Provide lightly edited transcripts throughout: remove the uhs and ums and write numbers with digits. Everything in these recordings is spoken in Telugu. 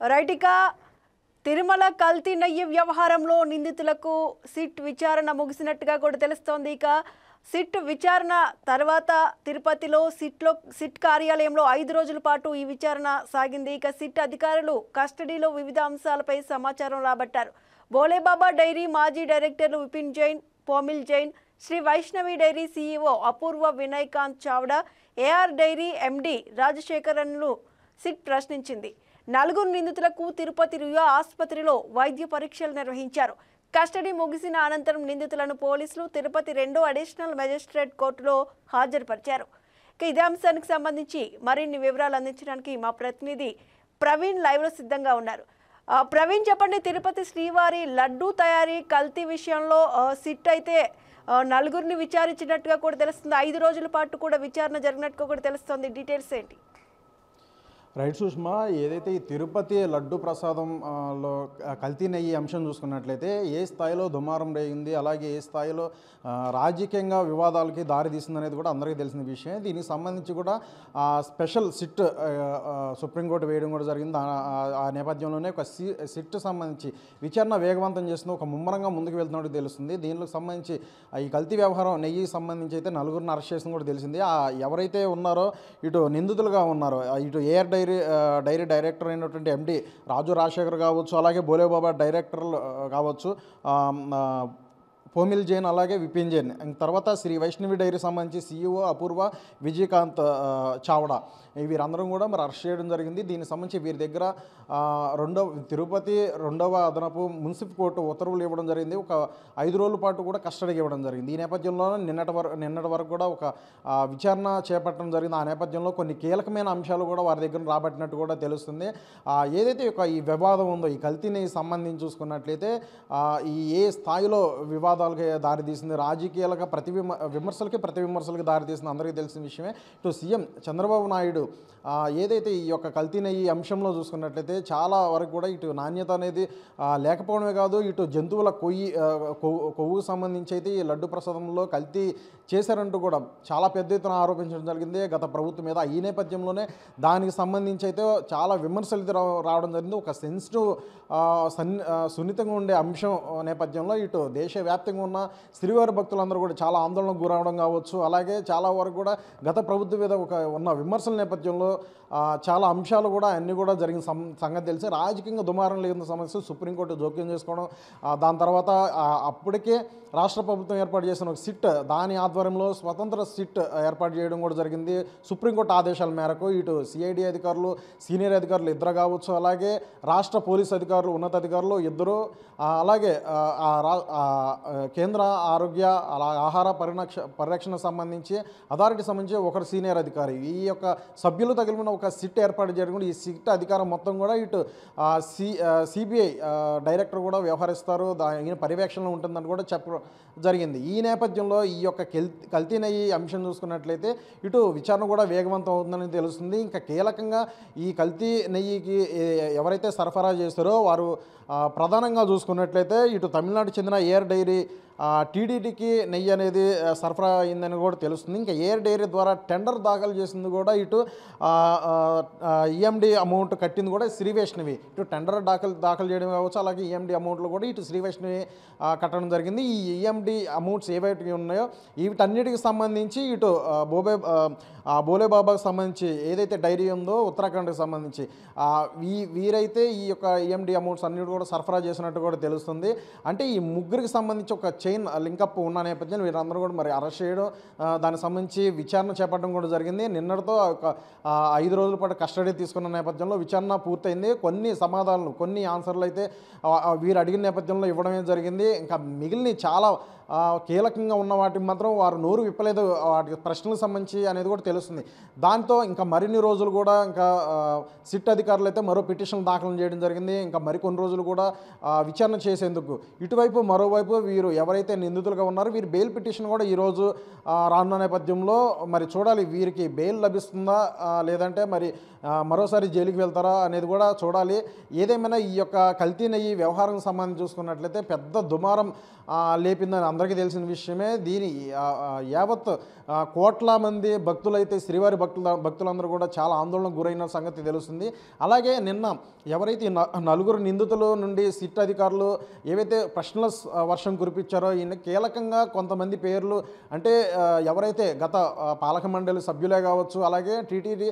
రైట్ ఇక తిరుమల కల్తీ నెయ్యి వ్యవహారంలో నిందితులకు సిట్ విచారణ ముగిసినట్టుగా కూడా తెలుస్తోంది. ఇక సిట్ విచారణ తర్వాత తిరుపతిలో సిట్ కార్యాలయంలో 5 రోజుల పాటు ఈ విచారణ సాగింది. ఇక సిట్ అధికారులు కస్టడీలో వివిధ అంశాలపై సమాచారం రాబట్టారు. బోలేబాబా డైరీ మాజీ డైరెక్టర్లు Vipin Jain, Pomil Jain, Shri Vaishnavi dairy CEO Apurva Vinaykant Chavda, AR dairy MD రాజశేఖరన్లు సిట్ ప్రశ్నించింది. 4 నిందితులకు తిరుపతి రుయా ఆసుపత్రిలో వైద్య పరీక్షలు నిర్వహించారు. కస్టడీ ముగిసిన అనంతరం నిందితులను పోలీసులు తిరుపతి 2వ అడిషనల్ మెజిస్ట్రేట్ కోర్టులో హాజరుపరిచారు. ఇదే అంశానికి సంబంధించి మరిన్ని వివరాలు అందించడానికి మా ప్రతినిధి ప్రవీణ్ లైవ్లో సిద్ధంగా ఉన్నారు. ప్రవీణ్, చెప్పండి, తిరుపతి శ్రీవారి లడ్డూ తయారీ కల్తీ విషయంలో సిట్ అయితే 4 విచారించినట్టుగా కూడా తెలుస్తుంది. 5 రోజుల పాటు కూడా విచారణ జరిగినట్టుగా కూడా తెలుస్తుంది. డీటెయిల్స్ ఏంటి? రైట్ సుష్మా, ఏదైతే ఈ తిరుపతి లడ్డు ప్రసాదంలో కల్తీ నెయ్యి అంశం చూసుకున్నట్లయితే ఏ స్థాయిలో దుమారం రేగింది, అలాగే ఏ స్థాయిలో రాజకీయంగా వివాదాలకి దారితీస్తుంది అనేది కూడా అందరికీ తెలిసిన విషయం. దీనికి సంబంధించి కూడా స్పెషల్ సిట్ సుప్రీంకోర్టు వేయడం కూడా జరిగింది. ఆ నేపథ్యంలోనే ఒక సిట్ సంబంధించి విచారణ వేగవంతం చేస్తున్న ఒక ముమ్మరంగా ముందుకు వెళ్తున్నట్టు తెలుస్తుంది. దీనికి సంబంధించి ఈ కల్తీ వ్యవహారం నెయ్యికి సంబంధించి అయితే 4 అరెస్ట్ చేసిన కూడా తెలిసింది. ఎవరైతే ఉన్నారో ఇటు నిందితులుగా ఉన్నారో ఇటు ఏఆర్ డైరీ డైరెక్టర్ అయినటువంటి ఎండి రాజు రాజశేఖర్ కావచ్చు, అలాగే బోలేబాబా డైరెక్టర్లు కావచ్చు, పోమిల్ జైన్, అలాగే విపిన్ జైన్, తర్వాత శ్రీ వైష్ణవి డైరీ సంబంధించి సీఈఓ అపూర్వ విజయకాంత్ చావ్డా, వీరందరం కూడా మరి అరెస్ట్ చేయడం జరిగింది. దీనికి సంబంధించి వీరి దగ్గర తిరుపతి 2వ అదనపు మున్సిపల్ కోర్టు ఉత్తర్వులు ఇవ్వడం జరిగింది. ఒక 5 రోజుల పాటు కూడా కస్టడీకి ఇవ్వడం జరిగింది. ఈ నేపథ్యంలో నిన్నటి వరకు కూడా ఒక విచారణ చేపట్టడం జరిగింది. ఆ నేపథ్యంలో కొన్ని కీలకమైన అంశాలు కూడా వారి దగ్గర రాబట్టినట్టు కూడా తెలుస్తుంది. ఏదైతే ఈ వివాదం ఉందో ఈ కల్తీని సంబంధించి చూసుకున్నట్లయితే ఏ స్థాయిలో వివాదాలకి దారితీసింది, రాజకీయాలుగా ప్రతి విమర్శలకి దారితీసింది అందరికీ తెలిసిన విషయమే. ఇటు సీఎం చంద్రబాబు నాయుడు ఏదైతే ఈ యొక్క కల్తీ నెయ్యి అంశంలో చూసుకున్నట్లయితే చాలా వరకు కూడా ఇటు నాణ్యత అనేది లేకపోవడమే కాదు, ఇటు జంతువుల కొవ్వుకు సంబంధించి అయితే ఈ లడ్డు ప్రసాదంలో కల్తీ చేశారంటూ కూడా చాలా పెద్ద ఎత్తున ఆరోపించడం జరిగింది గత ప్రభుత్వం మీద. ఈ నేపథ్యంలోనే దానికి సంబంధించి అయితే చాలా విమర్శలు రావడం జరిగింది. ఒక సెన్సిటివ్ సున్నితంగా ఉండే అంశం నేపథ్యంలో ఇటు దేశవ్యాప్తంగా ఉన్న శ్రీవారి భక్తులందరూ కూడా చాలా ఆందోళనకు గురవడం కావచ్చు, అలాగే చాలా వరకు కూడా గత ప్రభుత్వం మీద ఉన్న విమర్శల నేపథ్యంలో చాలా అంశాలు కూడా అన్నీ కూడా జరిగిన సంగతి తెలిసి రాజకీయంగా దుమారం లేని సమస్య సుప్రీంకోర్టు జోక్యం చేసుకోవడం, దాని తర్వాత అప్పటికే రాష్ట్ర ప్రభుత్వం ఏర్పాటు చేసిన ఒక సిట్, దాని ఆధ్వర్యంలో స్వతంత్ర సిట్ ఏర్పాటు చేయడం కూడా జరిగింది. సుప్రీంకోర్టు ఆదేశాల మేరకు ఇటు సిఐడి అధికారులు, సీనియర్ అధికారులు ఇద్దరు కావచ్చు, అలాగే రాష్ట్ర పోలీస్ అధికారులు, ఉన్నతాధికారులు ఇద్దరు, అలాగే కేంద్ర ఆరోగ్య ఆహార పరిరక్షణ సంబంధించి అథారిటీ సంబంధించి ఒకరు సీనియర్ అధికారి, ఈ యొక్క సభ్యులు తగిలిన ఒక సిట్ ఏర్పాటు చేయడం. ఈ సిట్ అధికారం మొత్తం కూడా ఇటు సిబిఐ డైరెక్టర్ కూడా వ్యవహరిస్తారు, దాని పర్యవేక్షణలో ఉంటుందని కూడా చెప్పడం జరిగింది. ఈ నేపథ్యంలో ఈ యొక్క కల్తీ నెయ్యి అంశం చూసుకున్నట్లయితే ఇటు విచారణ కూడా వేగవంతం అవుతుందని తెలుస్తుంది. ఇంకా కీలకంగా ఈ కల్తీ నెయ్యికి ఎవరైతే సరఫరా చేస్తారో వారు ప్రధానంగా చూసుకున్నట్లయితే ఇటు తమిళనాడు చెందిన ఏఆర్ డైరీ టీడీటీకి నెయ్యి అనేది సరఫరా అయిందని కూడా తెలుస్తుంది. ఇంకా ఏఆర్ డైరీ ద్వారా టెండర్ దాఖలు చేసింది కూడా ఇటు ఈఎండి అమౌంట్ కట్టింది కూడా శ్రీ వైష్ణవి. ఇటు టెండర్ దాఖలు చేయడం కావచ్చు, అలాగే ఈఎండి అమౌంట్లు కూడా ఇటు శ్రీ వైష్ణవి కట్టడం జరిగింది. ఈ ఈఎండి అమౌంట్స్ ఏవైతే ఉన్నాయో వీటన్నిటికి సంబంధించి ఇటు బోలేబాబాకు సంబంధించి ఏదైతే డైరీ ఉందో ఉత్తరాఖండ్కి సంబంధించి వీరైతే ఈ యొక్క ఈఎండి అమౌంట్స్ అన్నిటి కూడా సరఫరా చేసినట్టు కూడా తెలుస్తుంది. అంటే ఈ ముగ్గురికి సంబంధించి ఒక చైన్ లింకప్ ఉన్న నేపథ్యంలో వీరందరూ కూడా మరి అరెస్ట్ చేయడం, దానికి సంబంధించి విచారణ చేపట్టడం కూడా జరిగింది. నిన్నటితో ఒక 5 రోజుల పాటు కస్టడీ తీసుకున్న నేపథ్యంలో విచారణ పూర్తయింది. కొన్ని సమాధానాలు, కొన్ని ఆన్సర్లు అయితే వీరు అడిగిన నేపథ్యంలో ఇవ్వడమే జరిగింది. ఇంకా మిగిలిన చాలా కీలకంగా ఉన్న వాటికి మాత్రం వారు నోరు విప్పలేదు, వాటి ప్రశ్నలకు సంబంధించి అనేది కూడా తెలుస్తుంది. దాంతో ఇంకా మరిన్ని రోజులు కూడా ఇంకా సిట్ అధికారులు అయితే మరో పిటిషన్ దాఖలు చేయడం జరిగింది. ఇంకా మరికొన్ని రోజులు కూడా విచారణ చేసేందుకు మరోవైపు వీరు ఎవరైతే ఎవరైతే నిందితులుగా ఉన్నారో వీరి బెయిల్ పిటిషన్ కూడా ఈరోజు రానున్న నేపథ్యంలో మరి చూడాలి వీరికి బెయిల్ లభిస్తుందా లేదంటే మరి మరోసారి జైలుకి వెళ్తారా అనేది కూడా చూడాలి. ఏదేమైనా ఈ యొక్క కల్తీ నెయ్యి వ్యవహారం సంబంధించి చూసుకున్నట్లయితే పెద్ద దుమారం లేపిందని అందరికీ తెలిసిన విషయమే. దీని యావత్ కోట్ల మంది భక్తులైతే శ్రీవారి భక్తులందరూ కూడా చాలా ఆందోళనకు గురైన సంగతి తెలుస్తుంది. అలాగే నిన్న ఎవరైతే నలుగురు నిందితుల నుండి సిట్ అధికారులు ఏవైతే ప్రశ్నల వర్షం కురిపించారో ఈయన కీలకంగా కొంతమంది పేర్లు అంటే ఎవరైతే గత పాలక మండలి సభ్యులే కావచ్చు, అలాగే టీటీడీ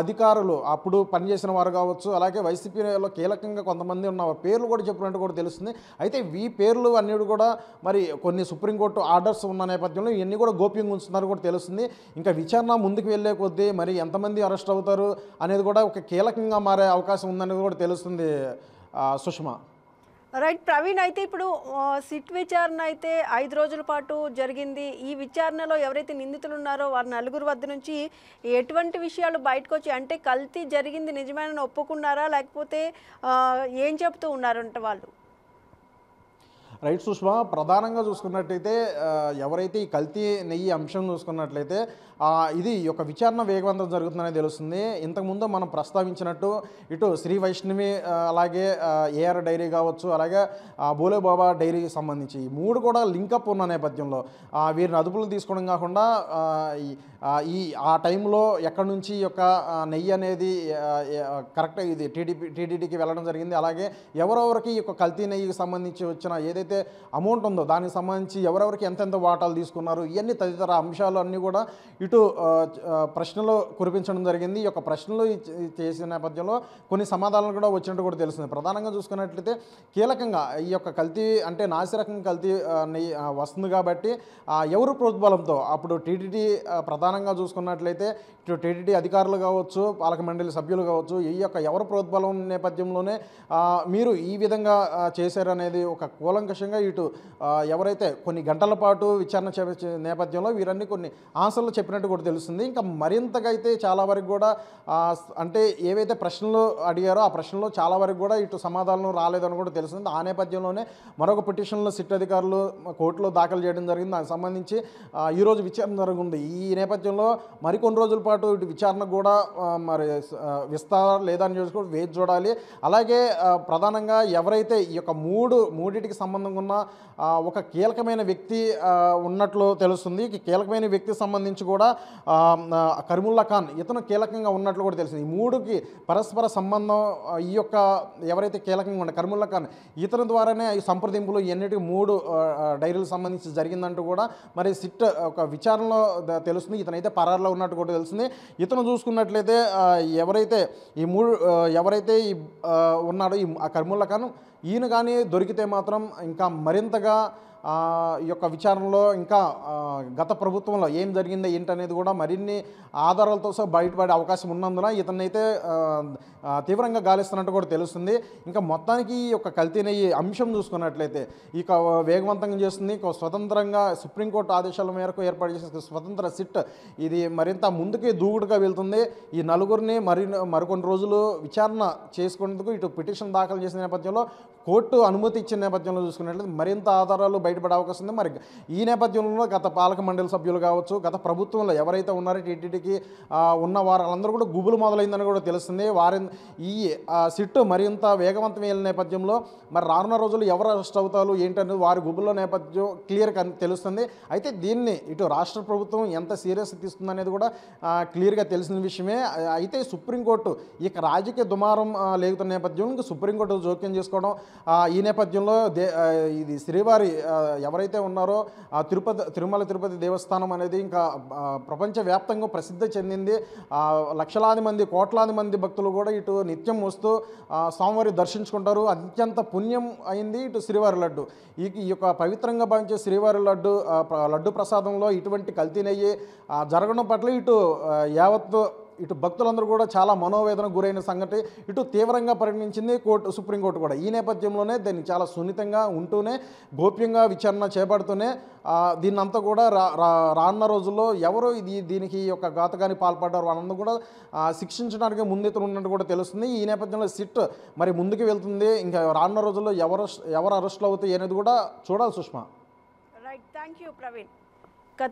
అధికారులు అప్పుడు పనిచేసిన వారు కావచ్చు, అలాగే వైసీపీలో కీలకంగా కొంతమంది ఉన్న పేర్లు కూడా చెప్పినట్టు కూడా తెలుస్తుంది. అయితే ఈ పేర్లు అన్నీ కూడా మరి కొన్ని సుప్రీంకోర్టు ఆర్డర్స్ ఉన్న నేపథ్యంలో ఇవన్నీ కూడా గోప్యంగా ఉంచుతున్నారు కూడా తెలుస్తుంది. ఇంకా విచారణ ముందుకు వెళ్ళే కొద్దీ మరి ఎంతమంది అరెస్ట్ అవుతారు అనేది కూడా ఒక కీలకంగా మారే అవకాశం ఉందనేది కూడా తెలుస్తుంది సుష్మా. రైట్ ప్రవీణ్, అయితే ఇప్పుడు సిట్ విచారణ అయితే 5 రోజుల పాటు జరిగింది. ఈ విచారణలో ఎవరైతే నిందితులు ఉన్నారో వారి నలుగురు వద్ద నుంచి ఎటువంటి విషయాలు బయటకు వచ్చి అంటే కల్తీ జరిగింది నిజమైన ఒప్పుకున్నారా లేకపోతే ఏం చెప్తూ ఉన్నారంట వాళ్ళు? రైట్ సుష్మా, ప్రధానంగా చూసుకున్నట్టయితే ఎవరైతే ఈ కల్తీ నెయ్యి అంశం చూసుకున్నట్లయితే ఇది ఒక విచారణ వేగవంతం జరుగుతుందని తెలుస్తుంది. ఇంతకుముందు మనం ప్రస్తావించినట్టు ఇటు శ్రీ వైష్ణవి అలాగే ఏఆర్ డైరీ కావచ్చు, అలాగే బోలే బాబా డైరీకి సంబంధించి ఈ 3 కూడా లింకప్ ఉన్న నేపథ్యంలో వీరిని అదుపులో తీసుకోవడం కాకుండా ఆ టైంలో ఎక్కడి నుంచి ఈ యొక్క నెయ్యి అనేది కరెక్ట్ ఇది టీటీడీకి వెళ్ళడం జరిగింది. అలాగే ఎవరెవరికి ఈ యొక్క కల్తీ నెయ్యికి సంబంధించి వచ్చిన ఏదైతే అమౌంట్ ఉందో దానికి సంబంధించి ఎవరెవరికి ఎంతెంత వాటాలు తీసుకున్నారు ఇవన్నీ తదితర అంశాలు అన్నీ కూడా ఇటు ప్రశ్నలు కురిపించడం జరిగింది. ఈ యొక్క ప్రశ్నలు చేసిన నేపథ్యంలో కొన్ని సమాధానాలు కూడా వచ్చినట్టు కూడా తెలుస్తుంది. ప్రధానంగా చూసుకున్నట్లయితే కీలకంగా ఈ యొక్క కల్తీ అంటే నాసిరకం కల్తీ నెయ్యి వస్తుంది కాబట్టి ఎవరు ప్రోద్బలంతో అప్పుడు టీటీడీ ప్రధానంగా చూసుకున్నట్లయితే ఇటు టీటీడీ అధికారులు కావచ్చు, పాలక మండలి సభ్యులు కావచ్చు, ఈ యొక్క ఎవరు ప్రోద్బలం నేపథ్యంలోనే మీరు ఈ విధంగా చేశారనేది ఒక కూలంకషంగా ఇటు ఎవరైతే కొన్ని గంటల పాటు విచారణ చేసే నేపథ్యంలో వీరన్నీ కొన్ని ఆన్సర్లు చెప్పినట్టు కూడా తెలుస్తుంది. ఇంకా మరింతగా అయితే చాలా వరకు కూడా అంటే ఏవైతే ప్రశ్నలు అడిగారో ఆ ప్రశ్నలో చాలా వరకు కూడా ఇటు సమాధానం రాలేదని కూడా తెలుస్తుంది. ఆ నేపథ్యంలోనే మరొక పిటిషన్లో సిట్ అధికారులు కోర్టులో దాఖలు చేయడం జరిగింది. దానికి సంబంధించి ఈరోజు విచారణ జరుగుతుంది. ఈ నేపథ్యంలో మరికొన్ని రోజుల పాటు ఇటు విచారణ కూడా మరి విస్తారా లేదా అని చూసుకొని వేచి చూడాలి. అలాగే ప్రధానంగా ఎవరైతే ఈ యొక్క మూడింటికి సంబంధం ఉన్న ఒక కీలకమైన వ్యక్తి ఉన్నట్లు తెలుస్తుంది. కీలకమైన వ్యక్తికి సంబంధించి కూడా కరీముల్లా ఖాన్ ఇతను కీలకంగా ఉన్నట్లు కూడా తెలిసింది. ఈ 3కి పరస్పర సంబంధం ఈ యొక్క ఎవరైతే కీలకంగా ఉన్న కరీముల్లా ఖాన్ ఇతని ద్వారానే ఈ సంప్రదింపులు ఎన్నిటికి 3 డైరీలకు సంబంధించి జరిగిందంటూ కూడా మరి సిట్ ఒక విచారణలో తెలుస్తుంది. ఇతనైతే పరారులో ఉన్నట్టు కూడా తెలుస్తుంది. ఇతను చూసుకున్నట్లయితే ఎవరైతే ఈ ఉన్నాడో ఈ కరీముల్లా ఖాన్ ఈయన కానీ దొరికితే మాత్రం ఇంకా మరింతగా ఈ యొక్క విచారణలో ఇంకా గత ప్రభుత్వంలో ఏం జరిగిందో ఏంటనేది కూడా మరిన్ని ఆధారాలతో సహా బయటపడే అవకాశం ఉన్నందున ఇతన్నైతే తీవ్రంగా గాలిస్తున్నట్టు కూడా తెలుస్తుంది. ఇంకా మొత్తానికి ఈ యొక్క కల్తీ నెయ్యి అంశం చూసుకున్నట్లయితే ఇక వేగవంతంగా చేస్తుంది. ఇక స్వతంత్రంగా సుప్రీంకోర్టు ఆదేశాల మేరకు ఏర్పాటు చేసిన స్వతంత్ర సిట్ ఇది మరింత ముందుకి దూకుడుగా వెళ్తుంది. ఈ నలుగురిని మరికొన్ని రోజులు విచారణ చేసుకునేందుకు ఇటు పిటిషన్ దాఖలు చేసిన నేపథ్యంలో కోర్టు అనుమతి ఇచ్చిన నేపథ్యంలో చూసుకున్నట్లయితే మరింత ఆధారాలు బయటపడే అవకాశం ఉంది. మరి ఈ నేపథ్యంలో గత పాలక మండలి సభ్యులు కావచ్చు, గత ప్రభుత్వంలో ఎవరైతే ఉన్నారో టీటీడీకి ఉన్న వారందరూ కూడా గుబులు మొదలైందని కూడా తెలుస్తుంది. ఈ సిట్టు మరింత వేగవంతం అయిన నేపథ్యంలో మరి రానున్న రోజులు ఎవరు అరెస్ట్ అవుతారు ఏంటనేది వారి గుబుల్లో నేపథ్యం క్లియర్గా తెలుస్తుంది. అయితే దీన్ని ఇటు రాష్ట్ర ప్రభుత్వం ఎంత సీరియస్ తీసుకుందనేది కూడా క్లియర్గా తెలిసిన విషయమే. అయితే సుప్రీంకోర్టు ఇక రాజకీయ దుమారం లేగుతున్న నేపథ్యంలో ఇంకా సుప్రీంకోర్టు జోక్యం చేసుకోవడం ఈ నేపథ్యంలో ఇది శ్రీవారి ఎవరైతే ఉన్నారో తిరుమల తిరుపతి దేవస్థానం అనేది ఇంకా ప్రపంచవ్యాప్తంగా ప్రసిద్ధి చెందింది. లక్షలాది మంది కోట్లాది మంది భక్తులు కూడా ఇటు నిత్యం వస్తూ స్వామివారి దర్శించుకుంటారు. అత్యంత పుణ్యం అయింది ఇటు శ్రీవారి లడ్డు. ఈ యొక్క పవిత్రంగా భావించే శ్రీవారి లడ్డు ప్రసాదంలో ఇటువంటి కల్తీ నెయ్యి జరగడం పట్ల ఇటు భక్తులందరూ కూడా చాలా మనోవేదన గురైన సంగతి ఇటు తీవ్రంగా పరిగణించింది సుప్రీంకోర్టు కూడా. ఈ నేపథ్యంలోనే దీన్ని చాలా సున్నితంగా ఉంటూనే గోప్యంగా విచారణ చేపడుతూనే దీన్నంతా కూడా రానున్న రోజుల్లో ఎవరు దీనికి యొక్క ఘాతకాన్ని పాల్పడ్డారు వాళ్ళందరూ కూడా శిక్షించడానికి ముందెత్తున ఉన్నట్టు కూడా తెలుస్తుంది. ఈ నేపథ్యంలో సిట్ మరి ముందుకు వెళ్తుంది. ఇంకా రానున్న రోజుల్లో ఎవరు అరెస్టులు అవుతాయి అనేది కూడా చూడాలి Sushma. Right, thank you Praveen.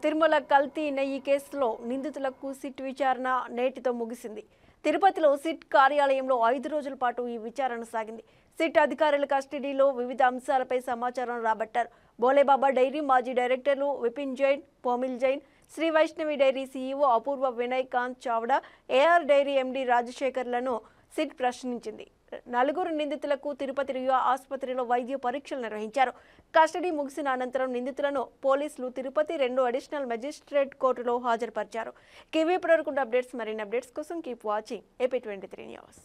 Tirumala కల్తీ నెయ్యి కేసులో నిందితులకు సిట్ విచారణ నేటితో ముగిసింది. తిరుపతిలో సిట్ కార్యాలయంలో 5 రోజుల పాటు ఈ విచారణ సాగింది. సిట్ అధికారుల కస్టడీలో వివిధ అంశాలపై సమాచారం రాబట్టారు. బోలేబాబా డైరీ మాజీ డైరెక్టర్లు Vipin Jain, Pomil Jain, Shri Vaishnavi dairy CEO Apurva Vinay Kant Chavda, AR dairy MD రాజశేఖర్లను సిట్ ప్రశ్నించింది. 4 నిందితులకు తిరుపతి రియా ఆసుపత్రిలో వైద్య పరీక్షలు నిర్వహించారు. కస్టడీ ముగిసిన అనంతరం నిందితులను పోలీసులు తిరుపతి 2 అడిషనల్ మెజిస్ట్రేట్ కోర్టులో హాజరుపరిచారు. కివీ ప్రొడక్ట్ అప్డేట్స్, మరిన్ని అప్డేట్స్ కోసం కీప్ వాచింగ్ AP23 న్యూస్.